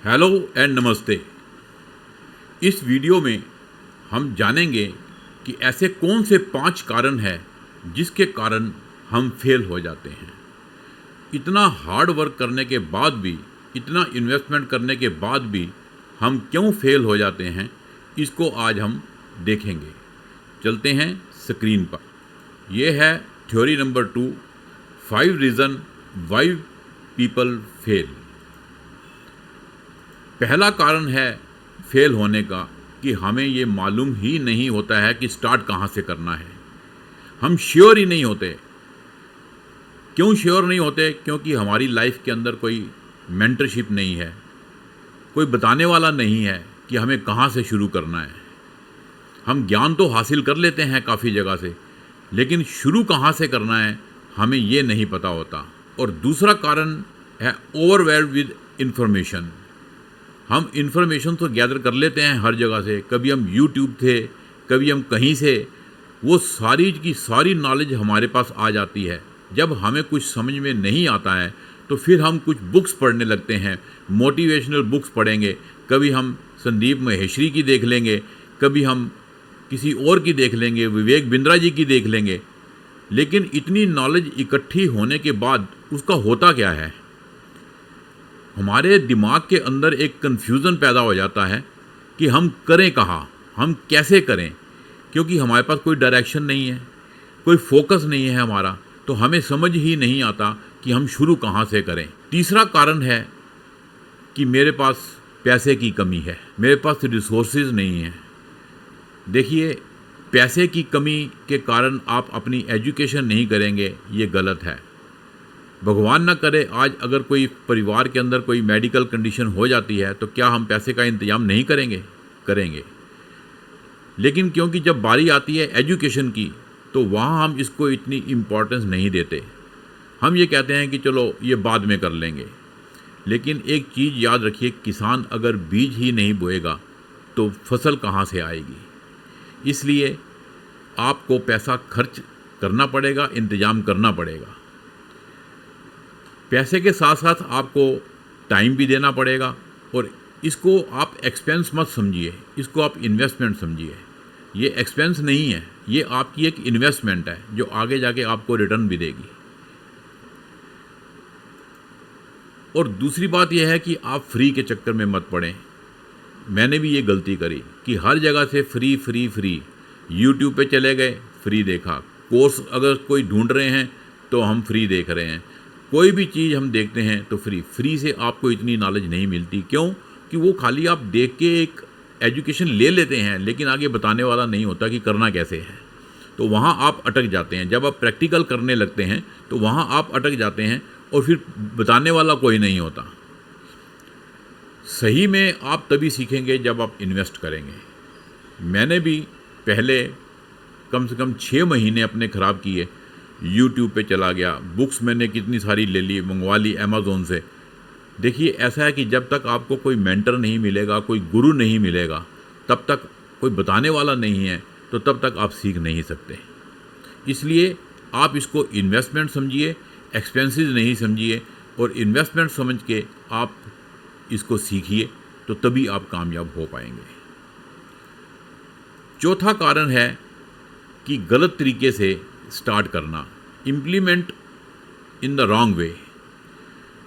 Hello and नमस्ते। इस video में हम जानेंगे कि ऐसे कौन से 5 कारण हैं जिसके कारण हम फेल हो जाते हैं। इतना हार्ड वर्क करने के बाद भी, इतना इन्वेस्टमेंट करने के बाद भी हम क्यों फेल हो जाते हैं, इसको आज हम देखेंगे। चलते हैं स्क्रीन पर। यह है theory number 2, 5 reason why people fail. पहला कारण है फेल होने का कि हमें ये मालूम ही नहीं होता है कि स्टार्ट कहाँ से करना है। हम श्योर ही नहीं होते। क्यों श्योर नहीं होते? क्योंकि हमारी लाइफ के अंदर कोई मेंटरशिप नहीं है, कोई बताने वाला नहीं है कि हमें कहाँ से शुरू करना है। हम ज्ञान तो हासिल कर लेते हैं काफ़ी जगह से, लेकिन शुरू कहाँ से करना है हमें ये नहीं पता होता। और दूसरा कारण है ओवरवेल्ड विद इंफॉर्मेशन। हम इन्फॉर्मेशन तो गैदर कर लेते हैं हर जगह से, कभी हम यूट्यूब थे, कभी हम कहीं से, वो सारी की सारी नॉलेज हमारे पास आ जाती है। जब हमें कुछ समझ में नहीं आता है तो फिर हम कुछ बुक्स पढ़ने लगते हैं, मोटिवेशनल बुक्स पढ़ेंगे। कभी हम संदीप महेश्वरी की देख लेंगे, कभी हम किसी और की देख लेंगे, विवेक बिंद्रा जी की देख लेंगे। लेकिन इतनी नॉलेज इकट्ठी होने के बाद उसका होता क्या है? हमारे दिमाग के अंदर एक कन्फ्यूज़न पैदा हो जाता है कि हम करें कहाँ, हम कैसे करें, क्योंकि हमारे पास कोई डायरेक्शन नहीं है, कोई फोकस नहीं है हमारा, तो हमें समझ ही नहीं आता कि हम शुरू कहाँ से करें। तीसरा कारण है कि मेरे पास पैसे की कमी है, मेरे पास रिसोर्सेज नहीं है। देखिए, पैसे की कमी के कारण आप अपनी एजुकेशन नहीं करेंगे, ये गलत है। भगवान ना करे आज अगर कोई परिवार के अंदर कोई मेडिकल कंडीशन हो जाती है तो क्या हम पैसे का इंतजाम नहीं करेंगे? करेंगे। लेकिन क्योंकि जब बारी आती है एजुकेशन की तो वहाँ हम इसको इतनी इम्पोर्टेंस नहीं देते। हम ये कहते हैं कि चलो ये बाद में कर लेंगे। लेकिन एक चीज़ याद रखिए, किसान अगर बीज ही नहीं बोएगा तो फसल कहाँ से आएगी। इसलिए आपको पैसा खर्च करना पड़ेगा, इंतज़ाम करना पड़ेगा। पैसे के साथ साथ आपको टाइम भी देना पड़ेगा। और इसको आप एक्सपेंस मत समझिए, इसको आप इन्वेस्टमेंट समझिए। ये एक्सपेंस नहीं है, ये आपकी एक इन्वेस्टमेंट है जो आगे जाके आपको रिटर्न भी देगी। और दूसरी बात यह है कि आप फ्री के चक्कर में मत पड़ें। मैंने भी ये गलती करी कि हर जगह से फ्री फ्री फ्री, यूट्यूब पे चले गए, फ्री देखा। कोर्स अगर कोई ढूंढ रहे हैं तो हम फ्री देख रहे हैं। कोई भी चीज़ हम देखते हैं तो फ्री से आपको इतनी नॉलेज नहीं मिलती। क्यों? कि वो खाली आप देख के एक एजुकेशन ले लेते हैं, लेकिन आगे बताने वाला नहीं होता कि करना कैसे है। तो वहाँ आप अटक जाते हैं। जब आप प्रैक्टिकल करने लगते हैं तो वहाँ आप अटक जाते हैं और फिर बताने वाला कोई नहीं होता। सही में आप तभी सीखेंगे जब आप इन्वेस्ट करेंगे। मैंने भी पहले कम से कम 6 महीने अपने ख़राब किए। यूट्यूब पे चला गया, बुक्स मैंने कितनी सारी ले ली, मंगवा ली अमेज़ोन से। देखिए, ऐसा है कि जब तक आपको कोई मेंटर नहीं मिलेगा, कोई गुरु नहीं मिलेगा, तब तक कोई बताने वाला नहीं है, तो तब तक आप सीख नहीं सकते। इसलिए आप इसको इन्वेस्टमेंट समझिए, एक्सपेंसेस नहीं समझिए। और इन्वेस्टमेंट समझ के आप इसको सीखिए, तो तभी आप कामयाब हो पाएंगे। चौथा कारण है कि गलत तरीके से स्टार्ट करना, implement in the wrong way.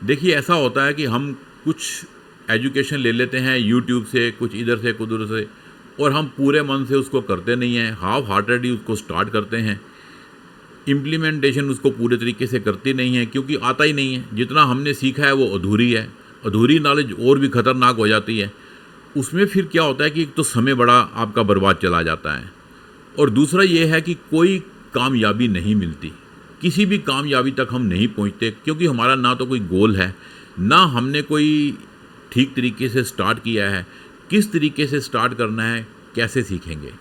देखिए, ऐसा होता है कि हम कुछ एजुकेशन ले लेते हैं यूट्यूब से, कुछ इधर से कुछ उधर से, और हम पूरे मन से उसको करते नहीं हैं, हाफ हार्टेडली उसको स्टार्ट करते हैं। इम्प्लीमेंटेशन उसको पूरे तरीके से करती नहीं है, क्योंकि आता ही नहीं है। जितना हमने सीखा है वो अधूरी है। अधूरी नॉलेज और भी ख़तरनाक हो जाती है। उसमें फिर क्या होता है कि एक तो समय बड़ा आपका बर्बाद चला जाता है, और दूसरा ये है कि कोई कामयाबी नहीं मिलती। किसी भी कामयाबी तक हम नहीं पहुंचते, क्योंकि हमारा ना तो कोई गोल है, ना हमने कोई ठीक तरीके से स्टार्ट किया है। किस तरीके से स्टार्ट करना है, कैसे सीखेंगे,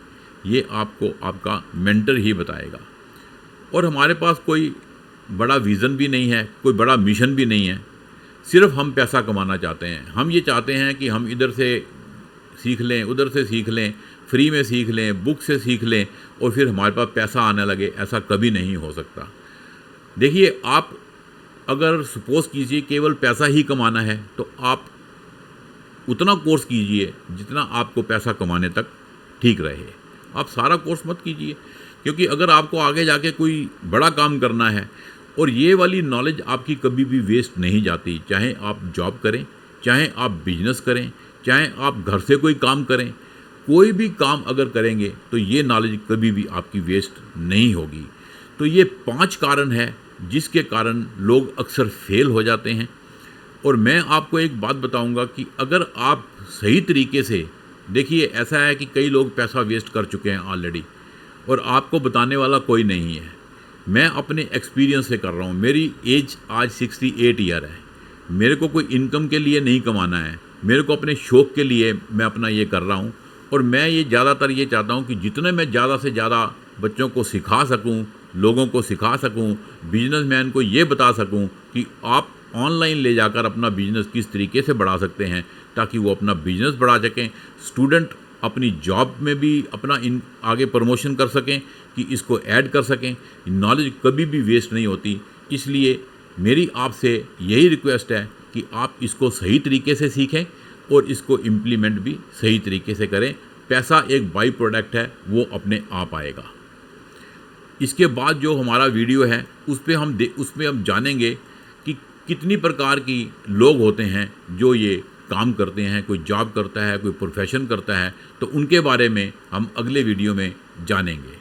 ये आपको आपका मेंटर ही बताएगा। और हमारे पास कोई बड़ा विज़न भी नहीं है, कोई बड़ा मिशन भी नहीं है। सिर्फ हम पैसा कमाना चाहते हैं। हम ये चाहते हैं कि हम इधर से सीख लें, उधर से सीख लें, फ्री में सीख लें, बुक से सीख लें, और फिर हमारे पास पैसा आने लगे। ऐसा कभी नहीं हो सकता। देखिए, आप अगर सपोज़ कीजिए केवल पैसा ही कमाना है तो आप उतना कोर्स कीजिए जितना आपको पैसा कमाने तक ठीक रहे। आप सारा कोर्स मत कीजिए, क्योंकि अगर आपको आगे जाके कोई बड़ा काम करना है और ये वाली नॉलेज आपकी कभी भी वेस्ट नहीं जाती, चाहे आप जॉब करें, चाहे आप बिजनेस करें, चाहे आप घर से कोई काम करें, कोई भी काम अगर करेंगे तो ये नॉलेज कभी भी आपकी वेस्ट नहीं होगी। तो ये 5 कारण है जिसके कारण लोग अक्सर फेल हो जाते हैं। और मैं आपको एक बात बताऊंगा कि अगर आप सही तरीके से देखिए, ऐसा है कि कई लोग पैसा वेस्ट कर चुके हैं ऑलरेडी और आपको बताने वाला कोई नहीं है। मैं अपने एक्सपीरियंस से कर रहा हूँ। मेरी एज आज 68 ईयर है। मेरे को कोई इनकम के लिए नहीं कमाना है, मेरे को अपने शौक़ के लिए मैं अपना ये कर रहा हूँ। और मैं ये ज़्यादातर ये चाहता हूँ कि जितने मैं ज़्यादा से ज़्यादा बच्चों को सिखा सकूँ, लोगों को सिखा सकूँ, बिजनेसमैन को ये बता सकूँ कि आप ऑनलाइन ले जाकर अपना बिजनेस किस तरीके से बढ़ा सकते हैं ताकि वो अपना बिजनेस बढ़ा सकें। स्टूडेंट अपनी जॉब में भी अपना आगे प्रमोशन कर सकें, कि इसको ऐड कर सकें। नॉलेज कभी भी वेस्ट नहीं होती। इसलिए मेरी आपसे यही रिक्वेस्ट है कि आप इसको सही तरीके से सीखें और इसको इम्प्लीमेंट भी सही तरीके से करें। पैसा एक बाई प्रोडक्ट है, वो अपने आप आएगा। इसके बाद जो हमारा वीडियो है उसमें हम जानेंगे कि कितनी प्रकार की लोग होते हैं जो ये काम करते हैं। कोई जॉब करता है, कोई प्रोफेशन करता है, तो उनके बारे में हम अगले वीडियो में जानेंगे।